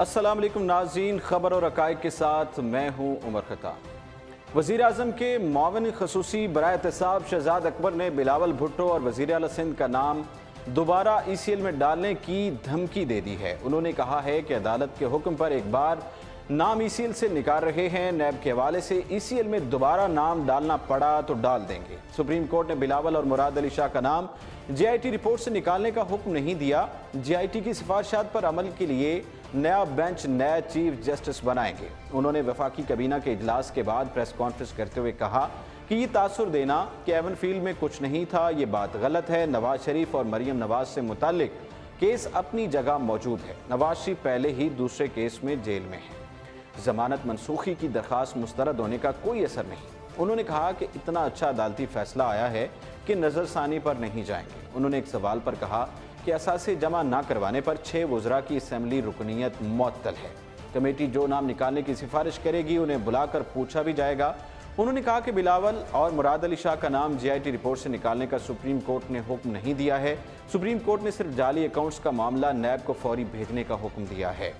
अस्सलाम वालेकुम नाज़रीन, खबर और हक़ाइक़ के साथ मैं हूँ उमर खत्ताब। वज़ीर आज़म के मुआविन ख़ुसूसी बराए एहतसाब शहजाद अकबर ने बिलावल भुट्टो और वज़ीर आला सिंध का नाम दोबारा ECL में डालने की धमकी दे दी है। उन्होंने कहा है कि अदालत के हुक्म पर एक बार नाम ECL से निकाल रहे हैं, नैब के हवाले से ECL में दोबारा नाम डालना पड़ा तो डाल देंगे। सुप्रीम कोर्ट ने बिलावल और मुराद अली शाह का नाम JIT रिपोर्ट से निकालने का हुक्म नहीं दिया। JIT की सिफारिशात पर अमल के लिए नया बेंच नया चीफ जस्टिस बनाएंगे। उन्होंने वफाकी kabीना के इजलास के बाद प्रेस कॉन्फ्रेंस करते हुए कहा कि ये तासुर देना कि एवन फील्ड में कुछ नहीं था, ये बात गलत है। नवाज शरीफ और मरियम नवाज से मुतालिक केस अपनी जगह मौजूद है। नवाज शरीफ पहले ही दूसरे केस में जेल में है। जमानत मनसूखी की दरख्वास्त मुस्तरद होने का कोई असर नहीं। उन्होंने कहा कि इतना अच्छा अदालती फैसला आया है कि नज़रसानी पर नहीं जाएंगे। उन्होंने एक सवाल पर कहा कि असासे जमा ना करवाने पर 6 वज़रा की असम्बली रुकनीत मुअत्तल है। कमेटी जो नाम निकालने की सिफारिश करेगी उन्हें बुलाकर पूछा भी जाएगा। उन्होंने कहा कि बिलावल और मुराद अली शाह का नाम JIT रिपोर्ट से निकालने का सुप्रीम कोर्ट ने हुक्म नहीं दिया है। सुप्रीम कोर्ट ने सिर्फ जाली अकाउंट्स का मामला नैब को फौरी भेजने का हुक्म दिया है।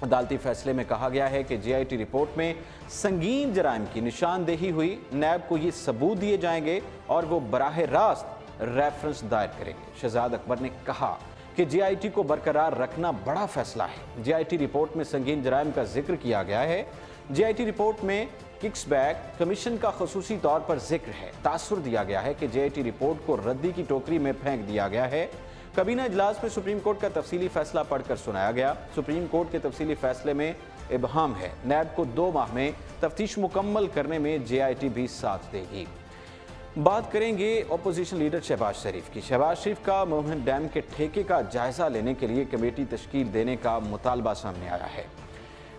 अदालती फैसले में कहा गया है कि JIT रिपोर्ट में संगीन जराइम की निशानदेही हुई। नैब को ये सबूत दिए जाएंगे और वो बराह रास्त रेफरेंस दायर करेंगे। शहजाद अकबर ने कहा कि JIT को बरकरार रखना बड़ा फैसला है। JIT रिपोर्ट में संगीन जराइम का जिक्र किया गया है। JIT रिपोर्ट में किक्सबैक कमीशन का खसूसी तौर पर जिक्र है। तासुर दिया गया है कि JIT रिपोर्ट को रद्दी की टोकरी में फेंक दिया गया है। कबीना इजलास में सुप्रीम कोर्ट का तफसीली फैसला पढ़कर सुनाया गया। सुप्रीम कोर्ट के तफसीली फैसले में इबहाम है। नैब को 2 माह में तफ्तीश मुकम्मल करने में JIT भी साथ देगी। बात करेंगे अपोजिशन लीडर शहबाज शरीफ की। शहबाज शरीफ का मोहन डैम के ठेके का जायजा लेने के लिए कमेटी तश्कील देने का मुतालबा सामने आया है।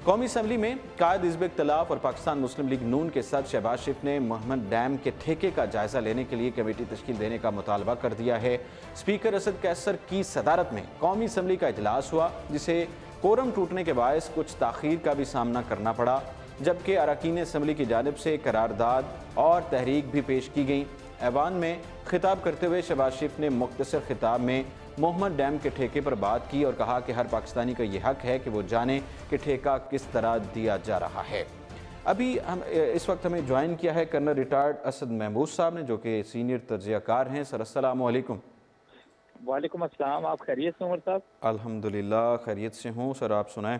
कौमी असम्बली में कायद हिज़्ब इख्तिलाफ और पाकिस्तान मुस्लिम लीग नून के सदर शहबाज शरीफ ने मोहम्मद डैम के ठेके का जायजा लेने के लिए कमेटी तश्कील देने का मुतालबा कर दिया है। स्पीकर असद कैसर की सदारत में कौमी असम्बली का इजलास हुआ, जिसे कोरम टूटने के बायस कुछ ताख़ीर का भी सामना करना पड़ा, जबकि अरकान असम्बली की जानिब से करारदाद और तहरीक भी पेश की गई। ऐवान में खिताब करते हुए शहबाज शरीफ ने मुख्तसर खिताब में मोहम्मद डैम के ठेके पर बात की और कहा कि हर पाकिस्तानी का ये हक है कि वो जाने कि ठेका किस तरह दिया जा रहा है। अभी हम इस वक्त हमें ज्वाइन किया है कर्नल रिटायर्ड असद महमूद साहब ने, जो कि सीनियर तज्ज़ियाकार हैं। सर अस्सलाम वालेकुम। वालेकुम अस्सलाम। आप खैरियत से उमर साहब? अल्हम्दुलिल्लाह खैरियत से हूँ। सर आप सुनाएं।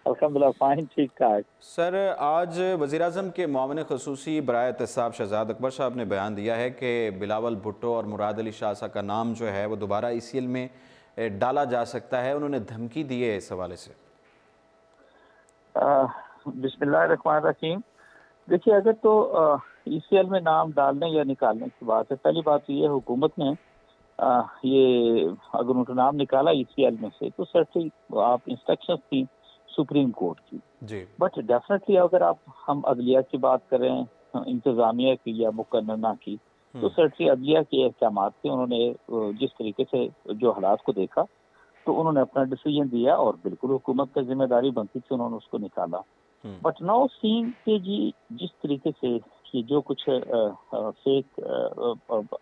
अल्हम्दुलिल्लाह फाइन, ठीक ठाक। सर आज वज़ीर आज़म के मुआविन ख़ुसूसी बराए एहतसाब शहजाद अकबर साहब ने बयान दिया है कि बिलावल भुट्टो और मुराद अली शाह साहब का नाम जो है वो दोबारा ECL में डाला जा सकता है। उन्होंने धमकी दी है इस हवाले से। बिस्मिल्लाहिर्रहमानिर्रहीम। देखिए, अगर तो ECL में नाम डालने या निकालने की बात है, पहली बात तो ये हुकूमत ने ये अगर उनका नाम निकाला ECL में से तो सर्टली आप इंस्ट्रक्शंस थी सुप्रीम कोर्ट की जी। बट डेफिनेटली अगर हम अदलिया की बात करें, इंतजामिया की या मुकन्नना की, तो सर्टली अदलिया के अहकाम थे। उन्होंने जिस तरीके से जो हालात को देखा तो उन्होंने अपना डिसीजन दिया और बिल्कुल हुकूमत की जिम्मेदारी बनती थी, उन्होंने उसको निकाला। बट नाउ सीइंग के जी जिस तरीके से कि जो कुछ फेक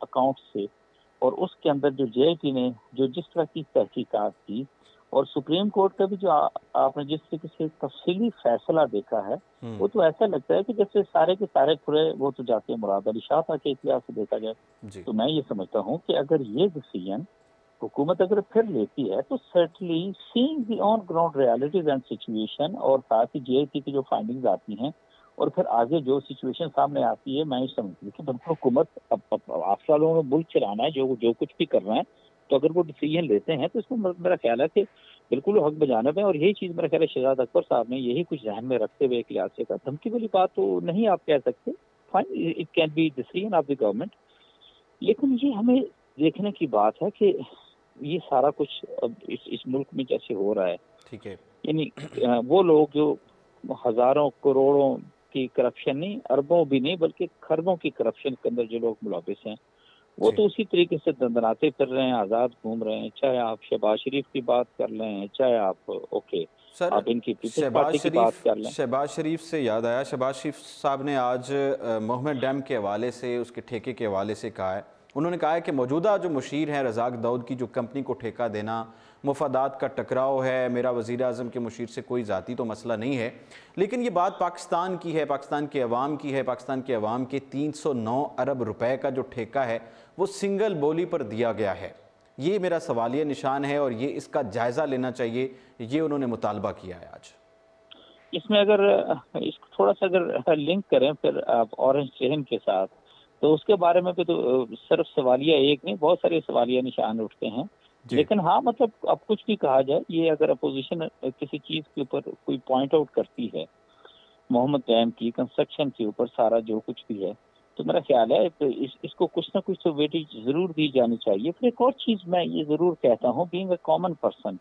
अकाउंट से और उसके अंदर जो JIT ने जो जिस तरह की तहकीकात की और सुप्रीम कोर्ट का भी जो आपने जिस तरीके से तफसीली फैसला देखा है, वो तो ऐसा लगता है कि जैसे सारे के सारे खुरे वो तो जाते हैं मुराद अली शाह के इतिहास से देखा जाए। तो मैं ये समझता हूँ कि अगर ये डिसीजन हुकूमत अगर फिर लेती है तो certainly seeing the on ground realities and situation और साथ ही JIT की जो फाइंडिंग्स आती हैं और फिर आगे जो सिचुएशन सामने आती है, मैं ये समझती हूँ कि बिल्कुल हुकूमत आफ्टर लोगों में मुल्क चलाना है, जो कुछ भी कर रहे हैं, तो अगर वो डिसीजन लेते हैं तो इसमें मेरा ख्याल है कि बिल्कुल हक बजानब है। और यही चीज़ मेरा ख्याल है शहजाद अकबर साहब ने यही कुछ ध्यान में रखते हुए एक लिहाज से कहा। धमकी वाली बात तो नहीं आप कह सकते, fine, it can be decision of the government. लेकिन ये हमें देखने की बात है कि ये सारा कुछ अब इस मुल्क में जैसे हो रहा है, ठीक है, यानी वो लोग जो हजारों करोड़ों की करप्शन नहीं, अरबों भी नहीं बल्कि खरबों की करप्शन के अंदर जो लोग मुलविस हैं, वो तो उसी तरीके से दंदनाते फिर रहे हैं, आज़ाद घूम रहे हैं। चाहे आप शहबाज शरीफ की बात कर लें, चाहे आप सर आप इनकी पार्टी की बात कर लें। शहबाज शरीफ से याद आया, शहबाज शरीफ साहब ने आज मोहम्मद डैम के हवाले से, उसके ठेके के हवाले से कहा है उन्होंने कहा है कि मौजूदा जो मुशीर हैं रज़ाक दाऊद की जो कंपनी को ठेका देना मुफादात का टकराव है, मेरा वज़ीर आज़म के मुशीर से कोई ज़ाती तो मसला नहीं है, लेकिन ये बात पाकिस्तान की है, पाकिस्तान के अवाम की है। पाकिस्तान के अवाम के 309 अरब रुपए का जो ठेका है वो सिंगल बोली पर दिया गया है। ये मेरा सवालिया निशान है और ये इसका जायज़ा लेना चाहिए, ये उन्होंने मुतालबा किया है आज। इसमें अगर इसको थोड़ा सा अगर लिंक करें फिर आप ऑरेंज चेन के साथ, तो उसके बारे में भी तो सिर्फ सवालिया एक नहीं, बहुत सारे सवालिया निशान उठते हैं। लेकिन हाँ, मतलब अब कुछ भी कहा जाए, ये अगर अपोजिशन किसी चीज के ऊपर कोई पॉइंट आउट करती है, मोहम्मद डैम की कंस्ट्रक्शन के ऊपर सारा जो कुछ भी है, तो मेरा ख्याल है तो इसको कुछ ना कुछ तो वेटेज जरूर दी जानी चाहिए। फिर एक और चीज मैं ये जरूर कहता हूँ, बीइंग अ कॉमन पर्सन,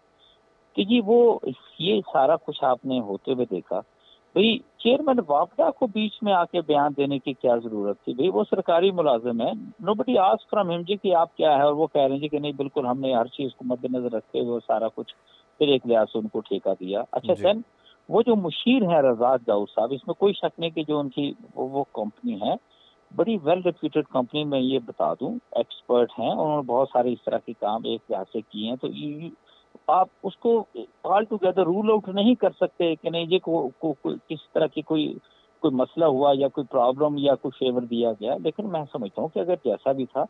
कि जी वो ये सारा कुछ आपने होते हुए देखा, भाई चेयरमैन वापडा को बीच में आके बयान देने की क्या जरूरत थी? भाई वो सरकारी मुलाजिम है, नोबडी आस्क्ड फ्रॉम हिम जी कि आप क्या है, और वो कह रहे हैं जी कि नहीं बिल्कुल हमने हर चीज को मद्देनजर रखते हुए सारा कुछ फिर एक लिहाज से उनको ठेका दिया। अच्छा देन वो जो मुशीर है रज़ाक दाऊद साहब, इसमें कोई शक नहीं कि जो उनकी वो कंपनी है बड़ी वेल रेप्यूटेड कंपनी, में ये बता दूं एक्सपर्ट हैं, उन्होंने बहुत सारे इस तरह के काम एक लिहाज से किए हैं। तो आप उसको ऑल टुगेदर रूल आउट नहीं कर सकते कि नहीं ये किस तरह की कोई कोई मसला हुआ या कोई प्रॉब्लम या कोई फेवर दिया गया। लेकिन मैं समझता हूँ कि अगर जैसा भी था,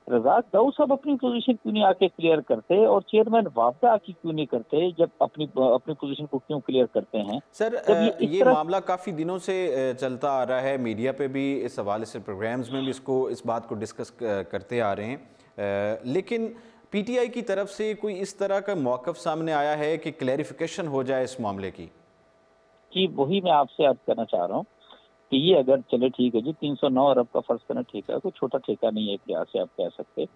रज़ाक दाऊद साहब अपनी पोजीशन क्यों नहीं आके क्लियर करते, और चेयरमैन वापडा आके क्यों नहीं करते, जब अपनी अपनी पोजीशन को क्यों क्लियर करते हैं? सर, जब इस ये तरह मामला काफ़ी दिनों से चलता आ रहा है, मीडिया पे भी इस हवाले से प्रोग्राम्स में भी इस बात को डिस्कस करते आ रहे हैं, लेकिन पीटीआई की तरफ से कोई इस तरह का मौक़िफ़ सामने आया है कि क्लैरिफिकेशन हो जाए इस मामले की? कि वही मैं आपसे अर्ज करना चाह रहा हूँ कि ये अगर चले ठीक है जी, 309 अरब का फर्ज करना ठेका है, कोई छोटा ठेका नहीं है एक लिहाज से आप कह सकते।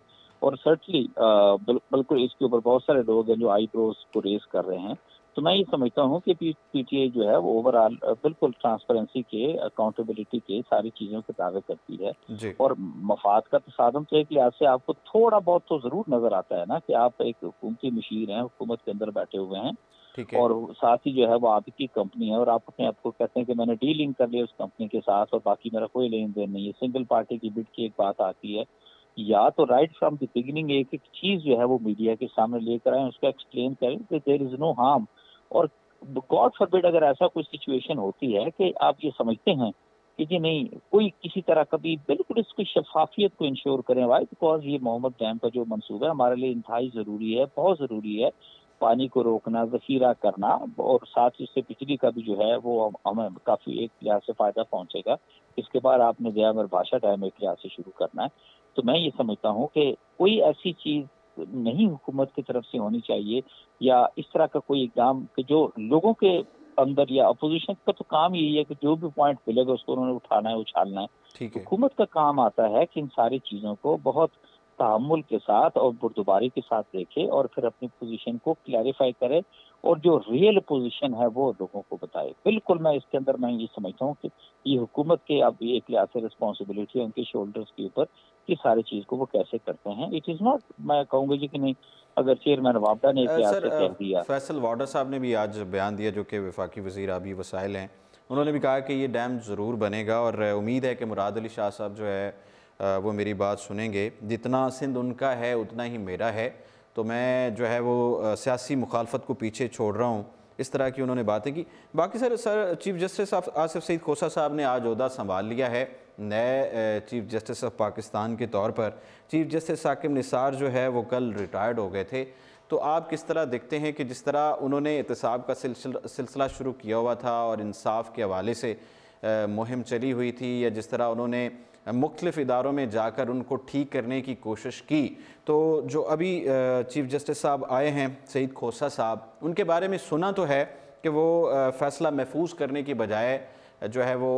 और सर्टली बिल्कुल इसके ऊपर बहुत सारे लोग हैं जो आईब्रोज को रेस कर रहे हैं। तो मैं ये समझता हूँ कि पीटीआई जो है वो ओवरऑल बिल्कुल ट्रांसपेरेंसी के, अकाउंटेबिलिटी के, सारी चीजों के दावे करती है। जी। और मफाद का तसादम तो एक लिहाज से आपको थोड़ा बहुत तो जरूर नजर आता है ना, कि आप एक हुकूमती मशीर हैं, हुकूमत के अंदर बैठे हुए हैं, ठीक है। और साथ ही जो है वो आपकी कंपनी है, और आप अपने आप को कहते हैं कि मैंने डीलिंग कर लिया उस कंपनी के साथ और बाकी मेरा कोई लेन देन नहीं है। सिंगल पार्टी की बिड की एक बात आती है, या तो राइट फ्रॉम द बिगिनिंग एक एक चीज जो है वो मीडिया के सामने लेकर आए, उसको एक्सप्लेन करें कि देयर इज नो हार्म। और गॉड फॉरबिड अगर ऐसा कोई सिचुएशन होती है कि आप ये समझते हैं कि जी नहीं कोई किसी तरह कभी, बिल्कुल इसकी शफाफियत को इंश्योर करें। वाई? बिकॉज ये मोहम्मद डैम का जो मंसूबा है हमारे लिए इंतहाई जरूरी है, बहुत जरूरी है। पानी को रोकना, जखीरा करना, और साथ ही उससे बिजली का भी जो है वो हमें काफी एक लिहाज से फायदा पहुंचेगा। इसके बाद आपने जया भाषा डैम एक लिहाज से शुरू करना है। तो मैं ये समझता हूँ कि कोई ऐसी चीज नहीं हुकूमत की तरफ से होनी चाहिए, या इस तरह का कोई इकदाम कि जो लोगों के अंदर, या अपोजिशन का तो काम यही है कि जो भी पॉइंट मिलेगा उसको उन्होंने उठाना है, उछालना है। ठीक है। हुकूमत का काम आता है कि इन सारी चीजों को बहुत तहम्मुल के साथ और बुर्दबारी के साथ देखे और फिर अपनी पोजीशन को क्लैरिफाई करे, और जो रियल पोजीशन है वो लोगों को बताए। बिल्कुल मैं इसके अंदर मैं ये समझता हूँ कि ये हुकूमत के अब एक लिहाज से रिस्पॉन्सिबिलिटी है उनके शोल्डर्स के ऊपर कि सारी चीज को वो कैसे करते हैं। इट इज नॉट, मैं कहूँगा जी कि नहीं, अगर चेयरमैन वापडा ने एक लिहाज से कह दिया। फैसल वाडा साहब ने भी आज बयान दिया, जो कि वफाकी वज़ीर आबी वसाइल हैं, उन्होंने भी कहा कि ये डैम ज़रूर बनेगा और उम्मीद है कि मुराद अली शाह साहब जो है वो मेरी बात सुनेंगे। जितना सिंध उनका है उतना ही मेरा है, तो मैं जो है वो सियासी मुखालफत को पीछे छोड़ रहा हूँ। इस तरह की उन्होंने बातें की। बाकी sir chief justice Asif Saeed Khosa साहब ने आज ओहदा संभाल लिया है नए चीफ जस्टिस ऑफ पाकिस्तान के तौर पर। चीफ जस्टिस साकिब निसार जो है वो कल रिटायर्ड हो गए थे, तो आप किस तरह देखते हैं कि जिस तरह उन्होंने एहतसाब का सिलसिला शुरू किया हुआ था और इंसाफ के हवाले से मुहिम चली हुई थी, या जिस तरह उन्होंने मुख्तलिफ़ इदारों में जाकर उनको ठीक करने की कोशिश की, तो जो अभी चीफ जस्टिस साहब आए हैं सईद खोसा साहब, उनके बारे में सुना तो है कि वो फ़ैसला महफूज करने की बजाय जो है वो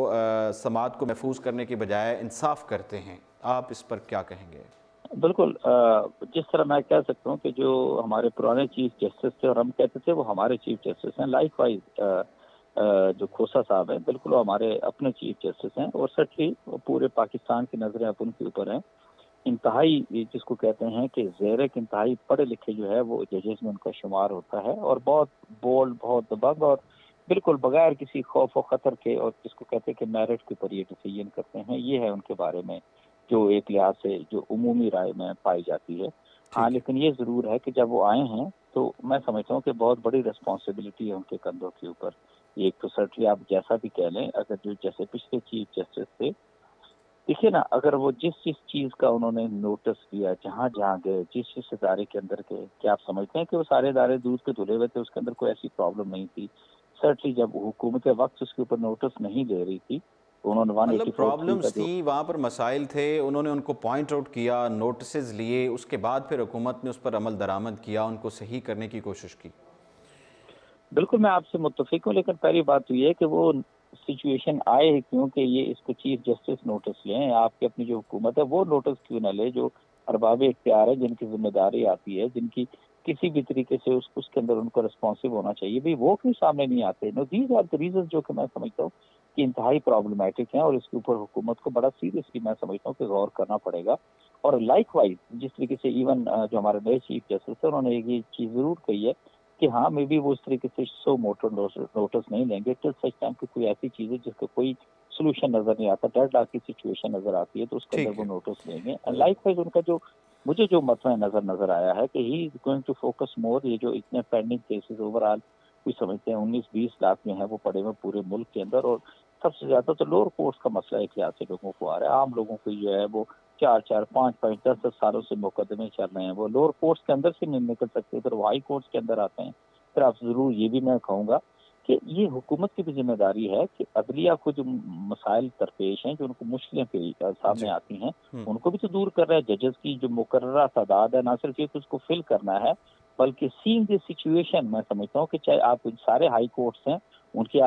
समात को महफूज करने की बजाय इंसाफ करते हैं। आप इस पर क्या कहेंगे? बिल्कुल, जिस तरह मैं कह सकता हूँ कि जो हमारे पुराने चीफ जस्टिस थे और हम कहते थे वो हमारे चीफ जस्टिस हैं, लाइक वाइज जो खोसा साहब हैं बिल्कुल वो हमारे अपने चीफ जस्टिस हैं, और सच्ची पूरे पाकिस्तान की नजरें अब उनके ऊपर हैं। इंतहाई जिसको कहते हैं कि ज़ेरक इंतहाई पढ़े लिखे जो है वो जजेस में उनका शुमार होता है, और बहुत बोल्ड, बहुत दबंग, और बिल्कुल बगैर किसी खौफ और खतर के, और जिसको कहते हैं कि मेरिट के ऊपर ये डिसीजन करते हैं। ये है उनके बारे में जो एक लिहाज से जो उमूमी राय में पाई जाती है। हाँ, ठीक है। लेकिन ये ज़रूर है कि जब वो आए हैं, तो मैं समझता हूँ कि बहुत बड़ी रिस्पॉन्सिबिलिटी है उनके कंधों के ऊपर। एक तो सर्टली आप जैसा भी कह लें, अगर जो जैसे पिछले चीफ जस्टिस थे, देखिए ना, अगर वो जिस चीज़ का उन्होंने नोटिस लिया, जहाँ-जहाँ गए, जिस इदारे के अंदर गए, क्या आप समझते हैं कि वो सारे इदारे दूध के धुले हुए थे, उसके अंदर कोई ऐसी प्रॉब्लम नहीं थी? सर्टली जब हुकूमत वक़्त उसके ऊपर नोटिस नहीं ले रही थी, उन्होंने मतलब 184(3) का प्रॉब्लम्स जो थी, वहाँ पर मसाइल थे, उन्होंने उनको पॉइंट आउट किया, नोटिसेज़ लिए, उसके बाद फिर हुकूमत ने उस पर अमल दरामद किया, उनको सही करने की कोशिश की। बिल्कुल, मैं आपसे मुत्तफ़िक हूँ, लेकिन पहली बात तो ये है कि वो सिचुएशन आए ही क्यों कि ये इसको चीफ जस्टिस नोटिस लें। आपकी अपनी जो हुकूमत है, वो नोटिस क्यों ना ले, जो अरबाब इख्तियार है, जिनकी ज़िम्मेदारी आती है, जिनकी किसी भी तरीके से उसके अंदर उनको रिस्पॉन्सिव होना चाहिए, भई वो क्यों सामने नहीं आते? No, these are the reasons जो कि मैं समझता हूँ कि इंतहाई प्रॉब्लमैटिक हैं और इसके ऊपर हुकूमत को बड़ा सीरियसली मैं समझता हूँ कि गौर करना पड़ेगा। और लाइकवाइज़ जिस तरीके से इवन जो हमारे नए चीफ जस्टिस हैं, उन्होंने एक ये चीज़ ज़रूर कही है कि हाँ, मे बी वो इस तरीके से सो मोटो नोटिस नहीं लेंगे टिल सच टाइम कि कोई ऐसी चीज़ है जिसका कोई सॉल्यूशन नज़र नहीं आता, डेडलॉक की सिचुएशन नज़र आती है, तो उसके अंदर ठीक वो है। नोटिस लेंगे। एंड लाइकवाइज़ उनका जो मुझे जो मतवा नज़र आया है कि he is going to focus more, ये जो इतने पेंडिंग केसेज़ ओवरऑल कोई समझते हैं 19-20 लाख जो हैं वो पड़े हुए पूरे मुल्क के अंदर, और सबसे ज़्यादा तो लोअर कोर्ट्स का मसला एक लिहाज से लोगों को आ रहा है। आम लोगों को जो है वो 4-4, 5-5, 10-10 सालों से मुकदमे चल रहे हैं। वो लोअर कोर्ट्स के अंदर से नहीं निकल सकते, फिर वो हाई कोर्ट्स के अंदर आते हैं। फिर आप ज़रूर ये भी मैं कहूँगा कि ये हुकूमत की भी ज़िम्मेदारी है कि अदलिया को जो मसाइल दरपेश हैं, जो उनको मुश्किलें सामने जी। आती हैं, हुँ। उनको भी तो दूर कर रहा है। जजेस की जो मुकर्ररा तादाद है, ना सिर्फ ये कि उसको फिल करना है, बल्कि सीइंग द सिचुएशन मैं समझता हूँ कि चाहे आप सारे हाई कोर्ट्स हैं, उनके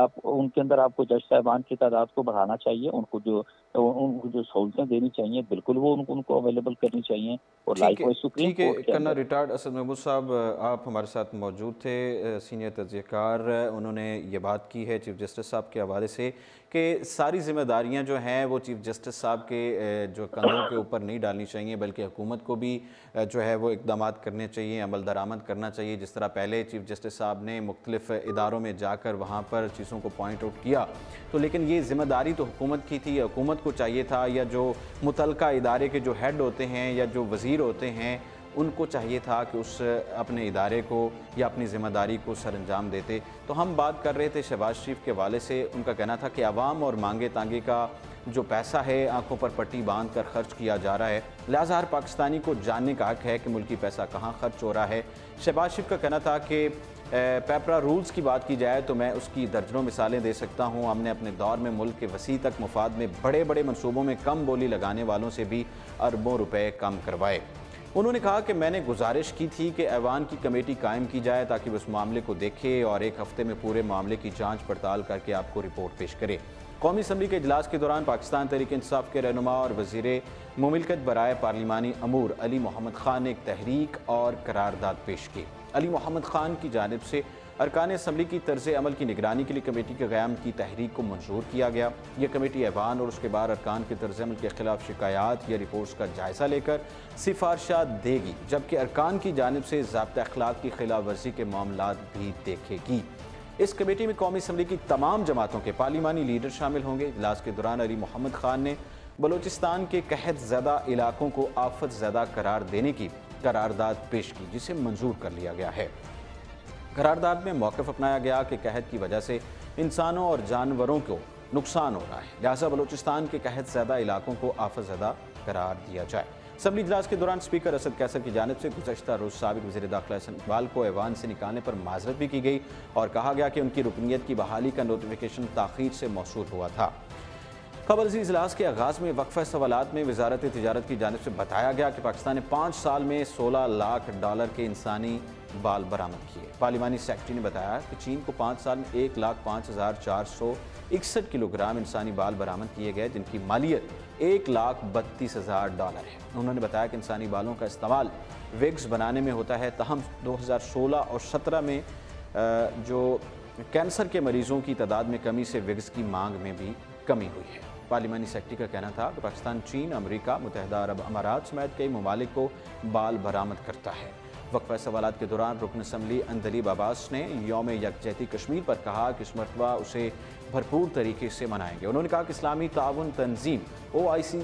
अंदर आपको जज साहिबान की तादाद को बढ़ाना चाहिए, उनको जो सहूलतें देनी चाहिए, बिल्कुल वो उनको अवेलेबल करनी चाहिए, और लाइकवाइज़ सुप्रीम ठीक कोर्ट है। के कन्ना अंदर। रिटायर्ड असद महमूद साहब, आप हमारे साथ मौजूद थे, सीनियर तज्ज़ियाकार। उन्होंने ये बात की है चीफ़ जस्टिस साहब के हवाले से कि सारी ज़िम्मेदारियाँ जो हैं वो चीफ़ जस्टिस साहब के जो कंधों के ऊपर नहीं डालनी चाहिए, बल्कि हुकूमत को भी जो है वो इक़दामात करने चाहिए, अमल दरामद करना चाहिए। जिस तरह पहले चीफ़ जस्टिस साहब ने मुख्तलिफ़ इदारों में जाकर वहाँ पर चीज़ों को पॉइंट आउट किया, तो लेकिन ये ज़िम्मेदारी तो हुकूमत की थी। हुकूमत को चाहिए था, या जो मुतलका इदारे के जो हेड होते हैं या जो वज़ीर होते हैं, उनको चाहिए था कि उस अपने इदारे को या अपनी ज़िम्मेदारी को सरअंजाम देते। तो हम बात कर रहे थे शहबाज शरीफ के हवाले से, उनका कहना था कि आवाम और मांगे तांगे का जो पैसा है आंखों पर पट्टी बांध कर खर्च किया जा रहा है, लिहाजा हर पाकिस्तानी को जानने का हक है कि मुल्की पैसा कहाँ खर्च हो रहा है। शहबाज शरीफ का कहना था कि पेपरा रूल्स की बात की जाए तो मैं उसकी दर्जनों मिसालें दे सकता हूँ। हमने अपने दौर में मुल्क के वसी तक मुफाद में बड़े बड़े मनसूबों में कम बोली लगाने वालों से भी अरबों रुपए कम करवाए। उन्होंने कहा कि मैंने गुजारिश की थी कि ऐवान की कमेटी कायम की जाए ताकि वह उस मामले को देखे और एक हफ्ते में पूरे मामले की जांच पड़ताल करके आपको रिपोर्ट पेश करे। कौमी असम्बली के इजलास के दौरान पाकिस्तान तहरीक इंसाफ के रहनुमा और वज़ीर मुमलिकत बराए पार्लिमानी अमूर अली मोहम्मद खान ने एक तहरीक और करारदाद पेश की। अली मोहम्मद खान की जानिब से अरकान असम्बली की तर्ज अमल की निगरानी के लिए कमेटी के क़याम की तहरीक को मंजूर किया गया। यह कमेटी ऐवान और उसके बाद अरकान के तर्ज अमल के खिलाफ शिकायत या रिपोर्ट्स का जायज़ा लेकर सिफारशात देगी, जबकि अरकान की जानिब से ज़ाब्ता अखलाक की खिलाफ वर्जी के मामलात भी देखेगी। इस कमेटी में कौमी असम्बली की तमाम जमातों के पार्लिमानी लीडर शामिल होंगे। इजलास के दौरान अली मोहम्मद खान ने बलूचिस्तान के कहत ज़दा इलाकों को आफत ज़दा करार देने की करारदाद पेश की, जिसे मंजूर कर लिया गया है। करारदाद में मौक़िफ़ अपनाया गया कि कहत की वजह से इंसानों और जानवरों को नुकसान हो रहा है, लिहाजा बलूचिस्तान के कहत ज़दा इलाकों को आफत ज़दा करार दिया जाए। असम्बली इजलास के दौरान स्पीकर असद कैसर की जानिब से गुज़श्ता रोज़ साबिक़ वज़ीर दाखिला हसन इकबाल को ऐवान से निकालने पर माज़रत भी की गई और कहा गया कि उनकी रुकनीत की बहाली का नोटिफिकेशन ताख़ीर से मौसूल हुआ था। कबल इसी इजलास के आगाज़ में वक्फ़ा सवालात में वज़ारत तिजारत की जानिब से बताया गया कि पाकिस्तान ने 5 साल में $16 लाख के इंसानी बाल बरामद किए। पार्लिमानी सेक्रेटरी ने बताया कि चीन को 5 साल में 1,05,461 किलोग्राम इंसानी बाल बरामद किए गए, जिनकी मालियत $1,32,000 है। उन्होंने बताया कि इंसानी बालों का इस्तेमाल विग्स बनाने में होता है, तहम 2016 और 17 में जो कैंसर के मरीजों की तादाद में कमी से विग्स की मांग में भी कमी हुई है। पार्लिमानी सेक्रेटरी का कहना था कि पाकिस्तान चीन, अमेरिका, मुत्तहिदा अरब अमारात समेत कई ममालिक को बाल बरामद करता है। वक्फ़ा सवालात के दौरान रुकन असम्बली अंदलीब अब्बास ने यौम यकजहती कश्मीर पर कहा कि इस मरतबा उसे भरपूर तरीके से मनाएंगे। उन्होंने कहा कि इस्लामी ताउन तंजीम OIC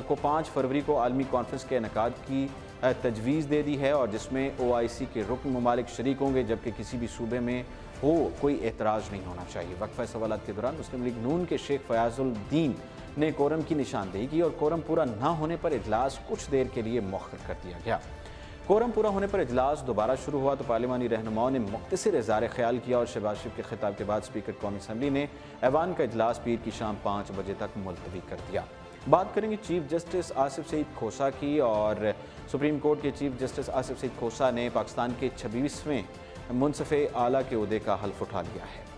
को 5 फरवरी को आलमी कॉन्फ्रेंस के इनेकाद की तजवीज़ दे दी है और जिसमें OIC के रुकन ममालिक शरीक होंगे, जबकि किसी भी सूबे में हो कोई एतराज़ नहीं होना चाहिए। वक्फा सवालात के दौरान मुस्लिम लीग नून के शेख फयाजुद्दीन ने कोरम की निशानदेही की और कोरम पूरा न होने पर इजलास कुछ देर के लिए मौखर कर दिया गया। कोरम पूरा होने पर इजलास दोबारा शुरू हुआ तो पार्लिमानी रहनुमाओं ने मुख्तसर इज़हार ख्याल किया और शहबाज शरीफ के खिताब के बाद स्पीकर कौमी असम्बली ने ऐवान का इजलास पीर की शाम 5 बजे तक मुलतवी कर दिया। बात करेंगे चीफ जस्टिस आसिफ सईद खोसा की और सुप्रीम कोर्ट के चीफ जस्टिस आसिफ सईद खोसा ने पाकिस्तान के 26वें मुनसफ़े आला के ओहदे का हल्फ उठा लिया है।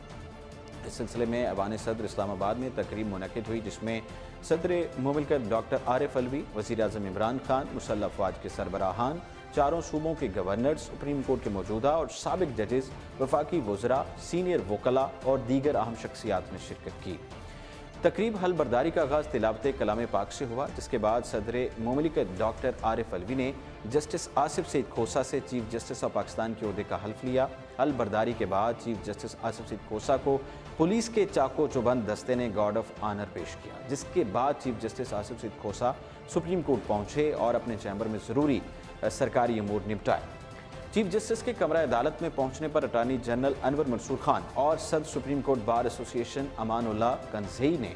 इस सिलसिले में ऐवान सदर इस्लामाबाद में तकरीब मुनक़िद हुई, जिसमें सदर मुमलिकत डॉक्टर आरिफ अलवी, वज़ीर आज़म इमरान खान, मुसल्लह अफ़वाज के सरबराहान, चारों सूबों के गवर्नर, सुप्रीम कोर्ट के मौजूदा और साबिक जजेस, वफाकी वज़रा, सीनियर वकला और दीगर अहम शख्सियात ने शिरकत की। तकरीब हल बर्दारी का आगाज़ तिलावत कलाम पाक से हुआ, जिसके बाद सदर मुमलिकत डॉक्टर आरिफ अलवी ने जस्टिस आसिफ सईद खोसा से चीफ जस्टिस ऑफ पाकिस्तान के ओहदे का हल्फ लिया। हल बर्दारी के बाद चीफ जस्टिस आसिफ सईद खोसा को पुलिस के चाको चौबंद दस्ते ने गार्ड ऑफ ऑनर पेश किया, जिसके बाद चीफ जस्टिस आसिफ सईद खोसा सुप्रीम कोर्ट पहुंचे और अपने चैम्बर में ज़रूरी सरकारी अमूर निपटाए। चीफ जस्टिस के कमरा अदालत में पहुंचने पर अटार्नी जनरल अनवर मंसूर खान और सदर supreme court bar association Amanullah Kanzai ने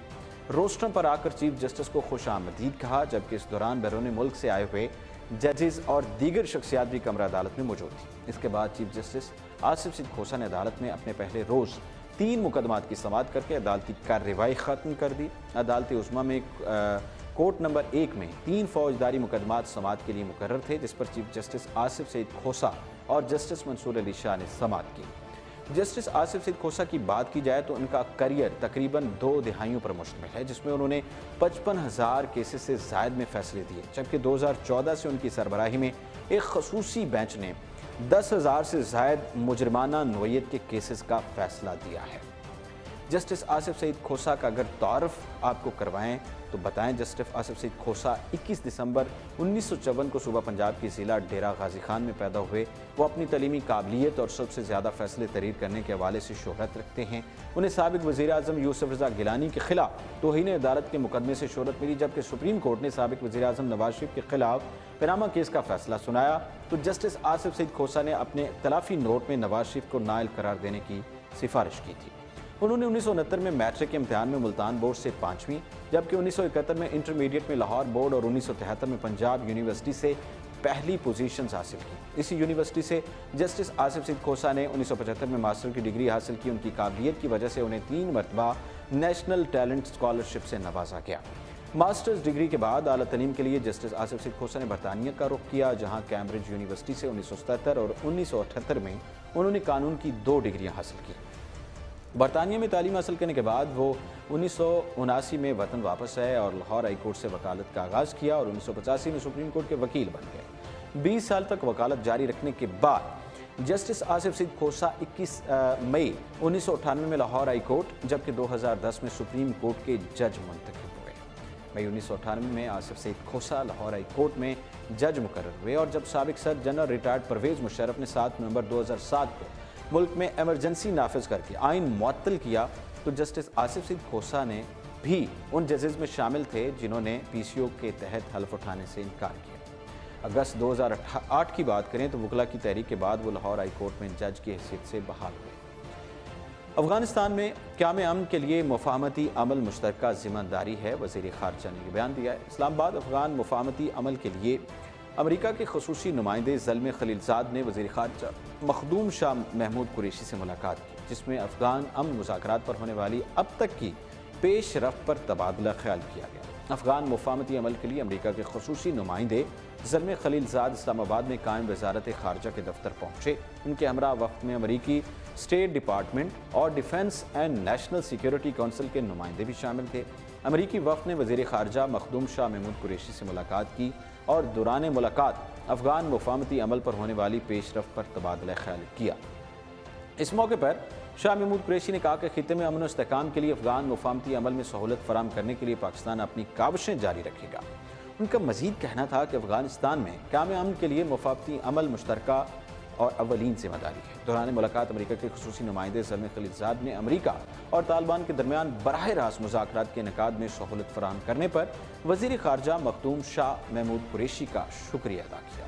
रोस्टम पर आकर चीफ जस्टिस को खुशामदीद कहा, जबकि इस दौरान बैरून मुल्क से आए हुए जजेस और दीगर शख्सियात भी कमरा अदालत में मौजूद थी। इसके बाद चीफ जस्टिस आसिफ सईद खोसा ने अदालत में अपने पहले रोज़ 3 मुकदमात की समाअत करके अदालती कार्रवाई ख़त्म कर दी। अदालत उज़्मा में कोर्ट नंबर 1 में 3 फौजदारी मुकदमात समाअत के लिए मुकर्रर थे, जिस पर चीफ जस्टिस आसिफ सईद खोसा और जस्टिस मंसूर अली शाह ने समाअत की। जस्टिस आसिफ सईद खोसा की बात की जाए तो उनका करियर तकरीबन 2 दिहाइयों पर मुश्तमिल है, जिसमें उन्होंने 55,000 केसेस से ज़ायद में फैसले दिए, जबकि 2014 से उनकी सरबराही में एक खसूसी बेंच ने 10,000 से ज़ायद मुजरमाना नोयत के केसेस का फैसला दिया है। जस्टिस आसिफ सईद खोसा का अगर तारुफ आपको करवाएं तो बताएं, जस्टिस आसिफ सईद खोसा 21 दिसंबर 1954 को सूबा पंजाब की ज़िला डेरा गाजी खान में पैदा हुए। वो अपनी तलीमी काबिलियत और सबसे ज़्यादा फैसले तहरीर करने के हवाले से शोहरत रखते हैं। उन्हें साबिक वज़ीर आज़म यूसुफ रज़ा गिलानी के खिलाफ तौहीन अदालत के मुकदमे से शोहरत मिली, जबकि सुप्रीम कोर्ट ने साबिक वज़ीर आज़म नवाज शरीफ के खिलाफ पनामा केस का फैसला सुनाया तो जस्टिस आसिफ सईद खोसा ने अपने तलाफ़ी नोट में नवाज शरीफ को नाइल करार देने की सिफारिश की थी। उन्होंने 1969 में मैट्रिक के इम्तिहान में मुल्तान बोर्ड से 5वीं, जबकि 1971 में इंटरमीडिएट में लाहौर बोर्ड और 1973 में पंजाब यूनिवर्सिटी से पहली पोजीशंस हासिल की। इसी यूनिवर्सिटी से जस्टिस आसिफ सईद खोसा ने 1975 में मास्टर की डिग्री हासिल की। उनकी काबिलियत की वजह से उन्हें 3 मरतबा नेशनल टैलेंट स्कॉलरशिप से नवाजा गया। मास्टर्स डिग्री के बाद आला तलीम के लिए जस्टिस आसिफ सईद खोसा ने बरतानिया का रुख किया, जहाँ कैम्ब्रिज यूनिवर्सिटी से 1977 और 1978 में उन्होंने कानून की 2 डिग्रियाँ हासिल की। बरतानिया में तालीम हासिल करने के बाद वो 1979 में वतन वापस आए और लाहौर हाई कोर्ट से वकालत का आगाज़ किया और 1985 में सुप्रीम कोर्ट के वकील बन गए। 20 साल तक वकालत जारी रखने के बाद जस्टिस आसिफ सईद खोसा 21 मई 1998 में लाहौर हाई कोर्ट, जबकि 2010 में सुप्रीम कोर्ट के जज मुंतखब हुए। मई 1998 में आसिफ सईद खोसा लाहौर हाई कोर्ट में जज मुकर्रर हुए और जब साबिक सदर जनरल रिटायर्ड परवेज़ मुशर्रफ ने 7 नवंबर 2007 को मुल्क में एमरजेंसी नाफिज करके आइन मुअत्तल किया तो जस्टिस आसिफ सईद खोसा ने भी उन जजेस में शामिल थे जिन्होंने PCO के तहत हल्फ उठाने से इनकार किया। अगस्त 2008 की बात करें तो वकला की तहरीक के बाद वो लाहौर हाई कोर्ट में जज की हैसियत से बहाल हुए। अफगानिस्तान में क़याम अमन के लिए मुफाहमती अमल मुश्तरका ज़िम्मेदारी है, वज़ीर ख़ारजा ने बयान दिया है। इस्लामाबाद अफगान मुफाहमती अमल के लिए अमेरिका के खसूसी नुमाइंदे ज़ल्मे खलीलज़ाद ने वज़ीर ख़ारजा मखदूम शाह महमूद कुरैशी से मुलाकात की, जिसमें अफ़गान अमन मुज़ाकरात पर होने वाली अब तक की पेश रफ्त पर तबादला ख्याल किया गया। अफ़गान मुफाहमती अमल के लिए अमेरिका के खसूसी नुमाइंदे ज़ल्मे खलीलज़ाद इस्लामाबाद में कायम वज़ारत ख़ारजा के दफ्तर पहुँचे। उनके हमरा वक्त में अमरीकी स्टेट डिपार्टमेंट और defence and national security council के नुमाइंदे भी शामिल थे। अमरीकी वफ़द ने वज़ीर ख़ारजा मखदूम शाह महमूद कुरैशी से मुलाकात की और दौरान मुलाकात अफ़गान मुफाहमती अमल पर होने वाली पेशरफ पर तबादला ख्याल किया। इस मौके पर शाह महमूद कुरैशी ने कहा कि खित्ते में अमन और इस्तेहकाम के लिए अफ़गान मुफाहमती अमल में सहूलत फराहम करने के लिए पाकिस्तान अपनी काविशें जारी रखेगा। उनका मज़ीद कहना था कि अफ़गानिस्तान में क़याम अमन के लिए मुफाहमती अमल मुश्तरका और अव्वलीन जिम्मेदारी है। दौरान मुलाकात अमेरिका के खुसूसी नुमाइंदे ज़ल्मे खलीलज़ाद ने अमेरिका और तालिबान के दरमियान बराह रास्त मुज़ाकरात के इनेकाद में सहूलत फराहम करने पर वज़ीर ख़ारजा मखदूम शाह महमूद कुरैशी का शुक्रिया अदा किया।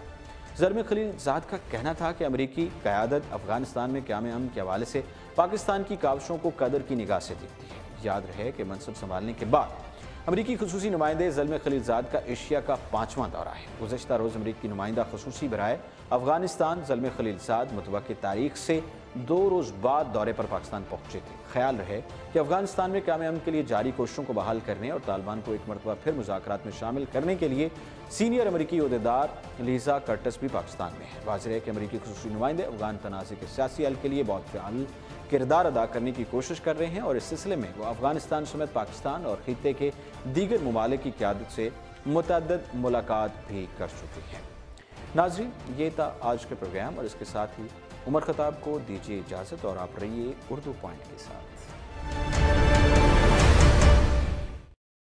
ज़ल्मे खलीलज़ाद का कहना था कि अमेरिकी क़यादत अफ़गानिस्तान में क़याम अमन के हवाले से पाकिस्तान की काविशों को कदर की निगाह से देखती है। याद रहे कि मनसब संभालने के बाद अमरीकी खुसूसी नुमाइंदे ज़ल्मे खलीलज़ाद का एशिया का 5वां दौरा है। गुज़श्ता रोज़ अमरीकी नुमाइंदा खुसूसी बराए अफ़गानिस्तान ज़ल्मे खलीलज़ाद मुतवक्किल तारीख से 2 रोज़ बाद दौरे पर पाकिस्तान पहुंचे थे। ख्याल रहे कि अफ़गानिस्तान में क़याम अमन के लिए जारी कोशिशों को बहाल करने और तालिबान को एक मरतबा फिर मुज़ाकरात में शामिल करने के लिए सीनियर अमरीकी ओहदेदार लीज़ा कर्टिस भी पाकिस्तान में है। वाज़ेह है कि अमरीकी खुसूसी नुमाइंदे अफ़गान तनाज़े के सियासी हल के लिए बहुत फ़आल किरदार अदा करने की कोशिश कर रहे हैं और इस सिलसिले में वो अफ़गानिस्तान समेत पाकिस्तान और खित्ते के दीगर ममालिक की क़यादत से मुतअद्दिद मुलाकात भी कर चुकी हैं। नाज़रीन, ये था आज के प्रोग्राम और इसके साथ ही उमर ख़त्ताब को दीजिए इजाज़त और आप रहिए उर्दू पॉइंट के साथ।